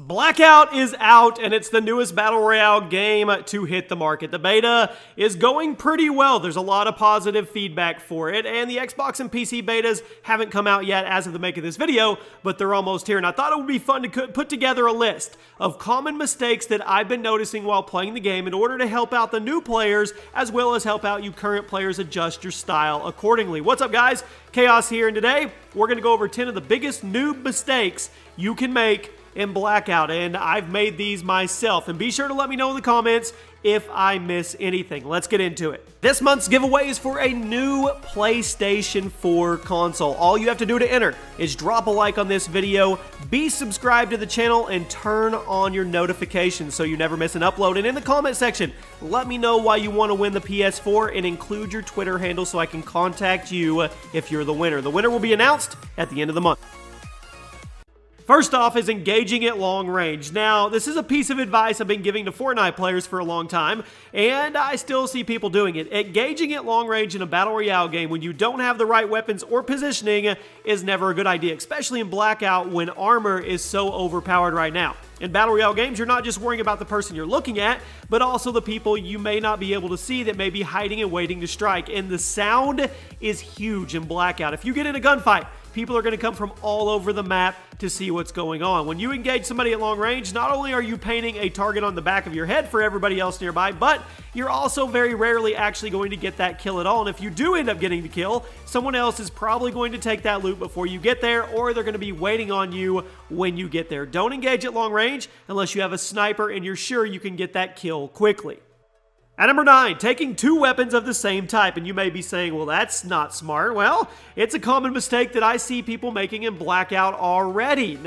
Blackout is out, and it's the newest Battle Royale game to hit the market. The beta is going pretty well. There's a lot of positive feedback for it, and the Xbox and PC betas haven't come out yet as of the make of this video, but they're almost here. And I thought it would be fun to put together a list of common mistakes that I've been noticing while playing the game in order to help out the new players, as well as help out you current players adjust your style accordingly. What's up, guys? Chaos here, and today we're going to go over 10 of the biggest noob mistakes you can make in Blackout, and I've made these myself. And be sure to let me know in the comments if I miss anything. Let's get into it. This month's giveaway is for a new PlayStation 4 console. All you have to do to enter is drop a like on this video, be subscribed to the channel, and turn on your notifications so you never miss an upload. And in the comment section, let me know why you want to win the PS4 and include your Twitter handle so I can contact you if you're the winner. The winner will be announced at the end of the month. First off is engaging at long range. Now, this is a piece of advice I've been giving to Fortnite players for a long time, and I still see people doing it. Engaging at long range in a Battle Royale game when you don't have the right weapons or positioning is never a good idea, especially in Blackout when armor is so overpowered right now. In Battle Royale games, you're not just worrying about the person you're looking at, but also the people you may not be able to see that may be hiding and waiting to strike. And the sound is huge in Blackout. If you get in a gunfight, people are going to come from all over the map to see what's going on. When you engage somebody at long range, not only are you painting a target on the back of your head for everybody else nearby, but you're also very rarely actually going to get that kill at all. And if you do end up getting the kill, someone else is probably going to take that loot before you get there, or they're going to be waiting on you when you get there. Don't engage at long range unless you have a sniper and you're sure you can get that kill quickly. At number 9, taking two weapons of the same type. And you may be saying, well, that's not smart. Well, it's a common mistake that I see people making in Blackout already.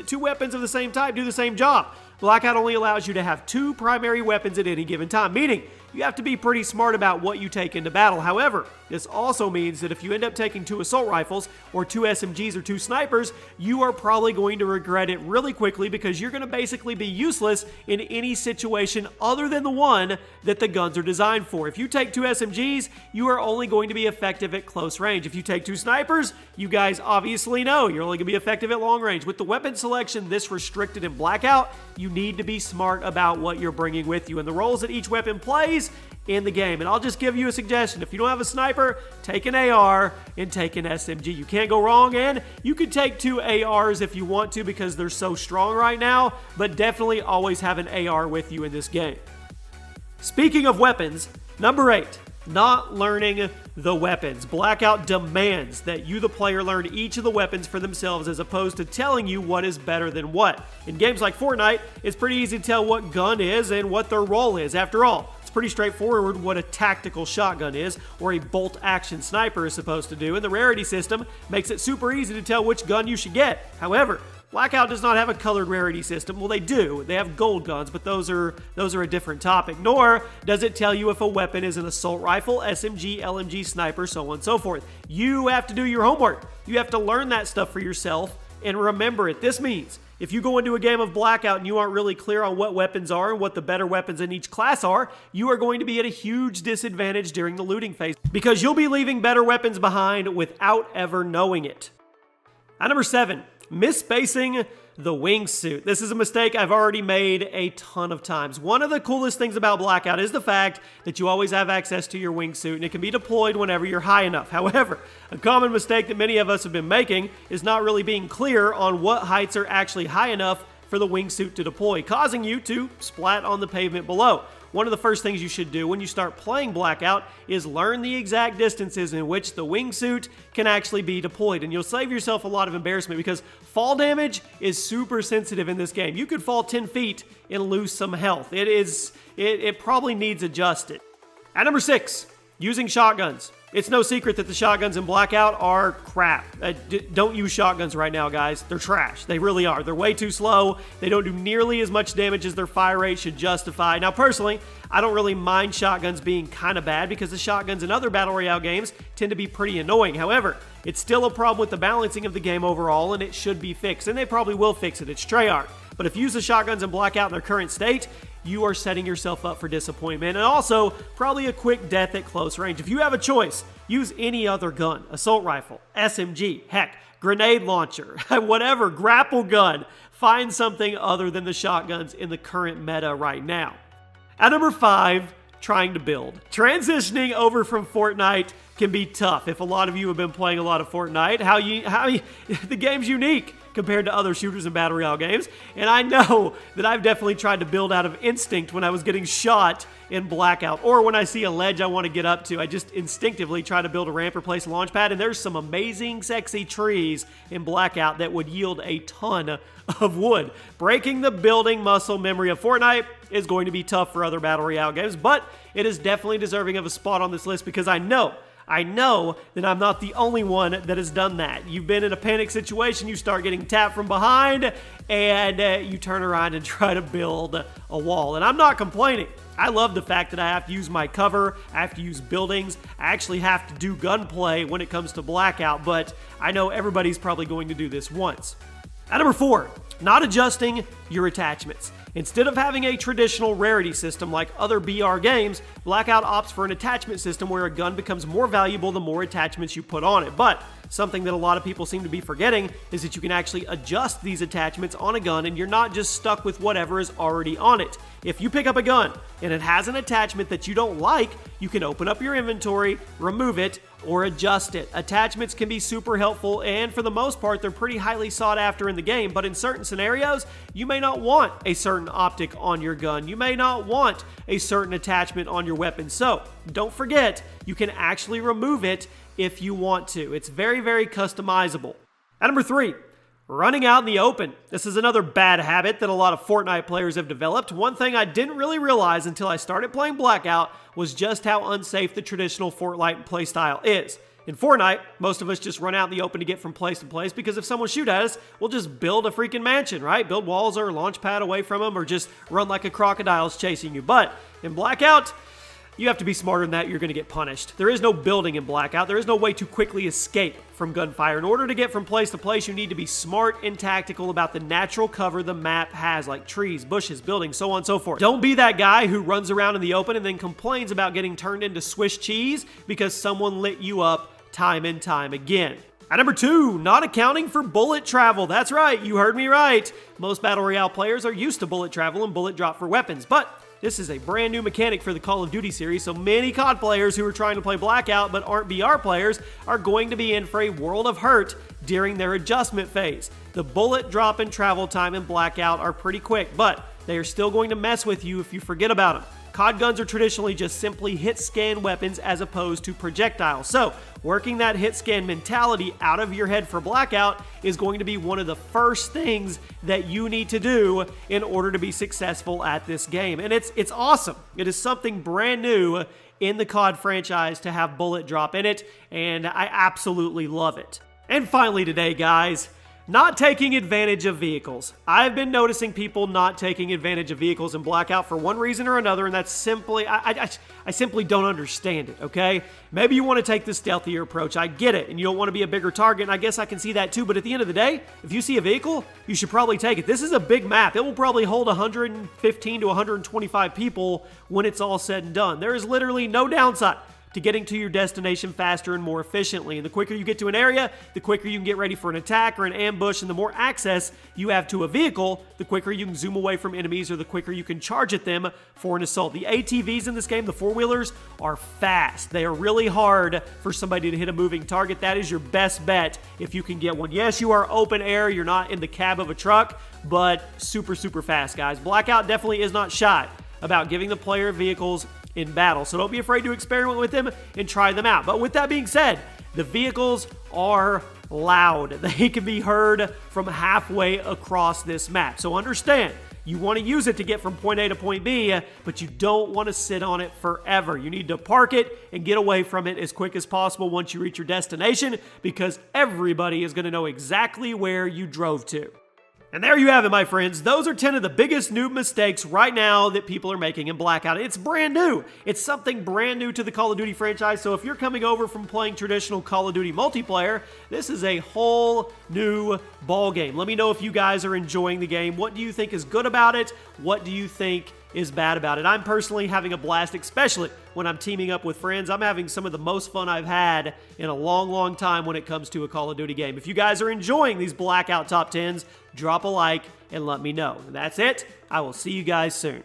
Two weapons of the same type do the same job. Blackout only allows you to have two primary weapons at any given time, meaning you have to be pretty smart about what you take into battle. However, this also means that if you end up taking two assault rifles or two SMGs or two snipers, you are probably going to regret it really quickly because you're going to basically be useless in any situation other than the one that the guns are designed for. If you take two SMGs, you are only going to be effective at close range. If you take two snipers, you guys obviously know you're only going to be effective at long range. With the weapon selection this restricted in Blackout, you need to be smart about what you're bringing with you and the roles that each weapon plays in the game. And I'll just give you a suggestion. If you don't have a sniper, take an AR and take an SMG. You can't go wrong, and you could take two ARs if you want to because they're so strong right now, but definitely always have an AR with you in this game. Speaking of weapons, number 8. Not learning the weapons. Blackout demands that you, the player, learn each of the weapons for themselves as opposed to telling you what is better than what. In games like Fortnite, it's pretty easy to tell what gun is and what their role is. After all, it's pretty straightforward what a tactical shotgun is or a bolt-action sniper is supposed to do, and the rarity system makes it super easy to tell which gun you should get. However, Blackout does not have a colored rarity system. Well, they do. They have gold guns, but those are a different topic. Nor does it tell you if a weapon is an assault rifle, SMG, LMG, sniper, so on and so forth. You have to do your homework. You have to learn that stuff for yourself and remember it. This means if you go into a game of Blackout and you aren't really clear on what weapons are and what the better weapons in each class are, you are going to be at a huge disadvantage during the looting phase because you'll be leaving better weapons behind without ever knowing it. At number 7. Misspacing the wingsuit. This is a mistake I've already made a ton of times. One of the coolest things about Blackout is the fact that you always have access to your wingsuit and it can be deployed whenever you're high enough. However, a common mistake that many of us have been making is not really being clear on what heights are actually high enough for the wingsuit to deploy, causing you to splat on the pavement below. One of the first things you should do when you start playing Blackout is learn the exact distances in which the wingsuit can actually be deployed, and you'll save yourself a lot of embarrassment because fall damage is super sensitive in this game. You could fall 10 feet and lose some health. It probably needs adjusted. At number 6, using shotguns. It's no secret that the shotguns in Blackout are crap. Don't use shotguns right now, guys. They're trash. They really are. They're way too slow. They don't do nearly as much damage as their fire rate should justify. Now, personally, I don't really mind shotguns being kind of bad because the shotguns in other Battle Royale games tend to be pretty annoying. However, it's still a problem with the balancing of the game overall, and it should be fixed. And they probably will fix it. It's Treyarch. But if you use the shotguns in Blackout in their current state, you are setting yourself up for disappointment and also probably a quick death at close range. If you have a choice, use any other gun, assault rifle, SMG, heck, grenade launcher, whatever, grapple gun, find something other than the shotguns in the current meta right now. At number 5, trying to build. Transitioning over from Fortnite can be tough. If a lot of you have been playing a lot of Fortnite, the game's unique compared to other shooters and battle royale games, and I know that I've definitely tried to build out of instinct when I was getting shot in Blackout, or when I see a ledge I want to get up to, I just instinctively try to build a ramp or place a launch pad, and there's some amazing sexy trees in Blackout that would yield a ton of wood. Breaking the building muscle memory of Fortnite is going to be tough for other battle royale games, but it is definitely deserving of a spot on this list because I know that I'm not the only one that has done that. You've been in a panic situation, you start getting tapped from behind, and you turn around and try to build a wall. And I'm not complaining. I love the fact that I have to use my cover, I have to use buildings, I actually have to do gunplay when it comes to Blackout, but I know everybody's probably going to do this once. At number 4, not adjusting your attachments. Instead of having a traditional rarity system like other BR games, Blackout opts for an attachment system where a gun becomes more valuable the more attachments you put on it. But something that a lot of people seem to be forgetting is that you can actually adjust these attachments on a gun and you're not just stuck with whatever is already on it. If you pick up a gun and it has an attachment that you don't like, you can open up your inventory, remove it, or adjust it. Attachments can be super helpful, and for the most part, they're pretty highly sought after in the game, but in certain scenarios, you may not want a certain optic on your gun. You may not want a certain attachment on your weapon. So, don't forget, you can actually remove it if you want to. It's very, very customizable. At number 3, running out in the open. This is another bad habit that a lot of Fortnite players have developed. One thing I didn't really realize until I started playing Blackout was just how unsafe the traditional Fortnite playstyle is. In Fortnite, most of us just run out in the open to get from place to place because if someone shoots at us, we'll just build a freaking mansion, right? Build walls or a launch pad away from them or just run like a crocodile's chasing you. But in Blackout, you have to be smarter than that. You're going to get punished. There is no building in Blackout. There is no way to quickly escape from gunfire. In order to get from place to place, you need to be smart and tactical about the natural cover the map has, like trees, bushes, buildings, so on and so forth. Don't be that guy who runs around in the open and then complains about getting turned into Swiss cheese because someone lit you up time and time again. At number 2, not accounting for bullet travel. That's right, you heard me right. Most Battle Royale players are used to bullet travel and bullet drop for weapons, but this is a brand new mechanic for the Call of Duty series, so many COD players who are trying to play Blackout but aren't BR players are going to be in for a world of hurt during their adjustment phase. The bullet drop and travel time in Blackout are pretty quick, but they are still going to mess with you if you forget about them. COD guns are traditionally just simply hit-scan weapons as opposed to projectiles. So, working that hit-scan mentality out of your head for Blackout is going to be one of the first things that you need to do in order to be successful at this game. And it's awesome. It is something brand new in the COD franchise to have bullet drop in it, and I absolutely love it. And finally today, guys, not taking advantage of vehicles. I've been noticing people not taking advantage of vehicles in Blackout for one reason or another, and that's simply, I simply don't understand it, okay? Maybe you want to take the stealthier approach, I get it, and you don't want to be a bigger target, and I guess I can see that too, but at the end of the day, if you see a vehicle, you should probably take it. This is a big map. It will probably hold 115 to 125 people when it's all said and done. There is literally no downside to getting to your destination faster and more efficiently. And the quicker you get to an area, the quicker you can get ready for an attack or an ambush, and the more access you have to a vehicle, the quicker you can zoom away from enemies or the quicker you can charge at them for an assault. The ATVs in this game, the four-wheelers, are fast. They are really hard for somebody to hit a moving target. That is your best bet if you can get one. Yes, you are open air, you're not in the cab of a truck, but super, super fast, guys. Blackout definitely is not shy about giving the player vehicles in battle, so don't be afraid to experiment with them and try them out. But with that being said, the vehicles are loud. They can be heard from halfway across this map. So understand, you want to use it to get from point A to point B, but you don't want to sit on it forever. You need to park it and get away from it as quick as possible once you reach your destination, because everybody is going to know exactly where you drove to. And there you have it, my friends. Those are 10 of the biggest noob mistakes right now that people are making in Blackout. It's brand new. It's something brand new to the Call of Duty franchise, so if you're coming over from playing traditional Call of Duty multiplayer, this is a whole new ball game. Let me know if you guys are enjoying the game. What do you think is good about it? What do you think is bad about it. I'm personally having a blast, especially when I'm teaming up with friends. I'm having some of the most fun I've had in a long, long time when it comes to a Call of Duty game. If you guys are enjoying these Blackout Top 10s, drop a like and let me know. That's it. I will see you guys soon.